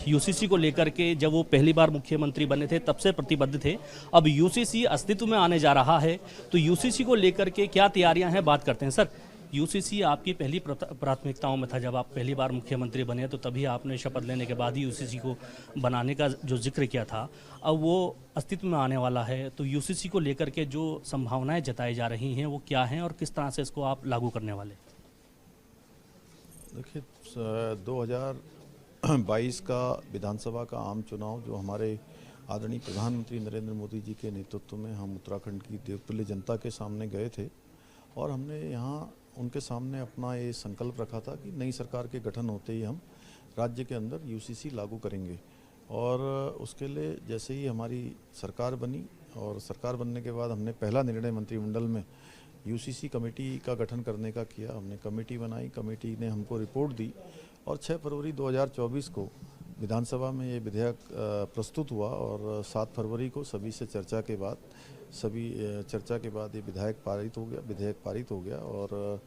UCC को लेकर के जब वो पहली बार मुख्यमंत्री बने थे तब से प्रतिबद्ध थे। अब यूसीसी अस्तित्व में आने जा रहा है, तो यूसीसी को लेकर के क्या तैयारियां हैं, बात करते हैं। सर, यूसीसी आपकी पहली प्राथमिकताओं में था। जब आप पहली बार मुख्यमंत्री बने तो तभी आपने शपथ लेने के बाद ही यूसीसी को बनाने का जो जिक्र किया था, अब वो अस्तित्व में आने वाला है। तो यूसीसी को लेकर के जो संभावनाएं जताई जा रही हैं वो क्या हैं और किस तरह से इसको आप लागू करने वाले? देखिए, 2022 का विधानसभा का आम चुनाव जो हमारे आदरणीय प्रधानमंत्री नरेंद्र मोदी जी के नेतृत्व में हम उत्तराखंड की देवतुल्य जनता के सामने गए थे और हमने यहाँ उनके सामने अपना ये संकल्प रखा था कि नई सरकार के गठन होते ही हम राज्य के अंदर यूसीसी लागू करेंगे। और उसके लिए जैसे ही हमारी सरकार बनी और सरकार बनने के बाद हमने पहला निर्णय मंत्रिमंडल में यूसीसी कमेटी का गठन करने का किया। हमने कमेटी बनाई, कमेटी ने हमको रिपोर्ट दी और 6 फरवरी 2024 को विधानसभा में ये विधेयक प्रस्तुत हुआ और 7 फरवरी को सभी चर्चा के बाद ये विधेयक पारित हो गया और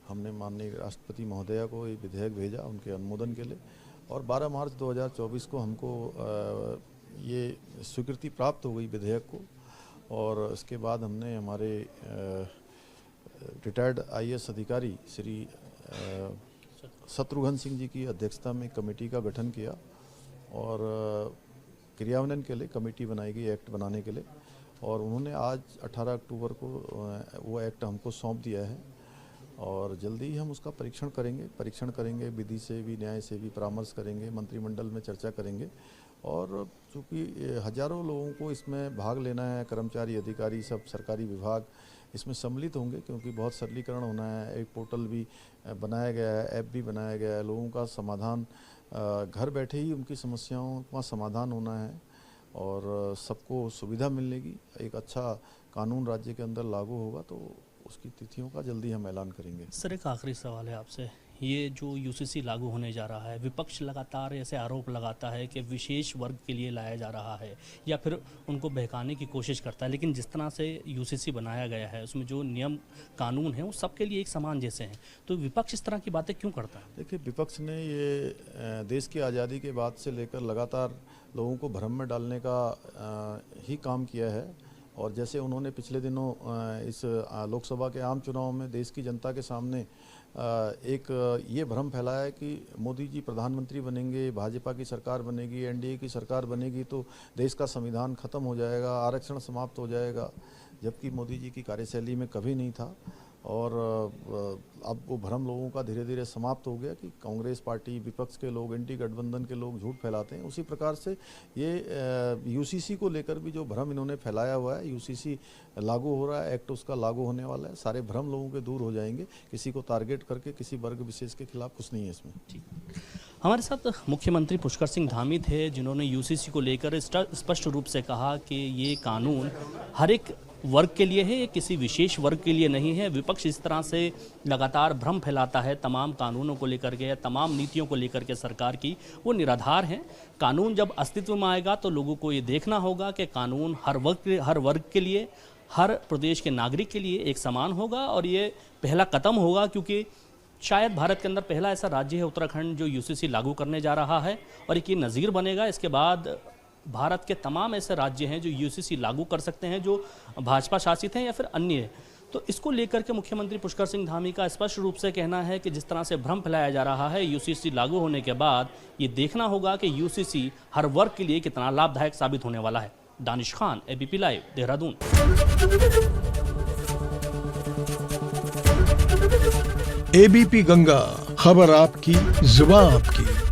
हमने माननीय राष्ट्रपति महोदया को ये विधेयक भेजा उनके अनुमोदन के लिए। और 12 मार्च 2024 को हमको ये स्वीकृति प्राप्त हो गई विधेयक को। और इसके बाद हमने हमारे रिटायर्ड IAS अधिकारी श्री शत्रुघ्न सिंह जी की अध्यक्षता में कमेटी का गठन किया और क्रियान्वयन के लिए कमेटी बनाई गई एक्ट बनाने के लिए। और उन्होंने आज 18 अक्टूबर को वो एक्ट हमको सौंप दिया है और जल्दी ही हम उसका परीक्षण करेंगे, विधि से भी न्याय से भी परामर्श करेंगे, मंत्रिमंडल में चर्चा करेंगे। और चूँकि हजारों लोगों को इसमें भाग लेना है, कर्मचारी, अधिकारी, सब सरकारी विभाग इसमें सम्मिलित होंगे क्योंकि बहुत सरलीकरण होना है। एक पोर्टल भी बनाया गया है, ऐप भी बनाया गया है। लोगों का समाधान घर बैठे ही उनकी समस्याओं का समाधान होना है और सबको सुविधा मिलेगी। एक अच्छा कानून राज्य के अंदर लागू होगा तो उसकी तिथियों का जल्दी हम ऐलान करेंगे। सर, एक आखिरी सवाल है आपसे। ये जो यूसीसी लागू होने जा रहा है, विपक्ष लगातार ऐसे आरोप लगाता है कि विशेष वर्ग के लिए लाया जा रहा है या फिर उनको बहकाने की कोशिश करता है, लेकिन जिस तरह से यूसीसी बनाया गया है उसमें जो नियम कानून हैं वो सबके लिए एक समान जैसे हैं, तो विपक्ष इस तरह की बातें क्यों करता है? देखिए, विपक्ष ने ये देश की आज़ादी के बाद से लेकर लगातार लोगों को भ्रम में डालने का ही काम किया है। और जैसे उन्होंने पिछले दिनों इस लोकसभा के आम चुनाव में देश की जनता के सामने एक ये भ्रम फैलाया है कि मोदी जी प्रधानमंत्री बनेंगे, भाजपा की सरकार बनेगी, NDA की सरकार बनेगी तो देश का संविधान खत्म हो जाएगा, आरक्षण समाप्त हो जाएगा, जबकि मोदी जी की कार्यशैली में कभी नहीं था। और अब वो भ्रम लोगों का धीरे धीरे समाप्त हो गया कि कांग्रेस पार्टी, विपक्ष के लोग, एंटी गठबंधन के लोग झूठ फैलाते हैं। उसी प्रकार से ये यूसीसी को लेकर भी जो भ्रम इन्होंने फैलाया हुआ है, यूसीसी लागू हो रहा है, एक्ट उसका लागू होने वाला है, सारे भ्रम लोगों के दूर हो जाएंगे। किसी को टारगेट करके किसी वर्ग विशेष के खिलाफ कुछ नहीं है इसमें। ठीक, हमारे साथ मुख्यमंत्री पुष्कर सिंह धामी थे जिन्होंने यूसीसी को लेकर स्पष्ट रूप से कहा कि ये कानून हर एक वर्ग के लिए है, ये किसी विशेष वर्ग के लिए नहीं है। विपक्ष इस तरह से लगातार भ्रम फैलाता है तमाम कानूनों को लेकर के, तमाम नीतियों को लेकर के सरकार की, वो निराधार हैं। कानून जब अस्तित्व में आएगा तो लोगों को ये देखना होगा कि कानून हर वर्ग के लिए, हर प्रदेश के नागरिक के लिए एक समान होगा और ये पहला कदम होगा क्योंकि शायद भारत के अंदर पहला ऐसा राज्य है उत्तराखंड जो यूसीसी लागू करने जा रहा है और एक ये नज़ीर बनेगा। इसके बाद भारत के तमाम ऐसे राज्य हैं जो यूसीसी लागू कर सकते हैं, जो भाजपा शासित हैं या फिर अन्य। तो इसको लेकर के मुख्यमंत्री पुष्कर सिंह धामी का स्पष्ट रूप से कहना है कि जिस तरह से भ्रम फैलाया जा रहा है, यूसीसी लागू होने के बाद ये देखना होगा कि यूसीसी हर वर्ग के लिए कितना लाभदायक साबित होने वाला है। Danish Khan, ABP live, Dehradun. ABP Ganga, खबर आपकी, जुबान आपकी।